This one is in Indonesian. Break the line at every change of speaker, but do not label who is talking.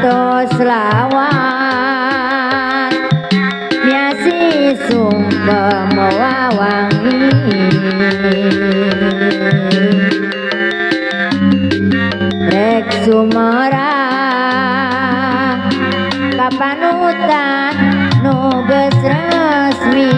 atos lawan miasi sungkem wawangi rek sumerang kapanutan nu geus resmi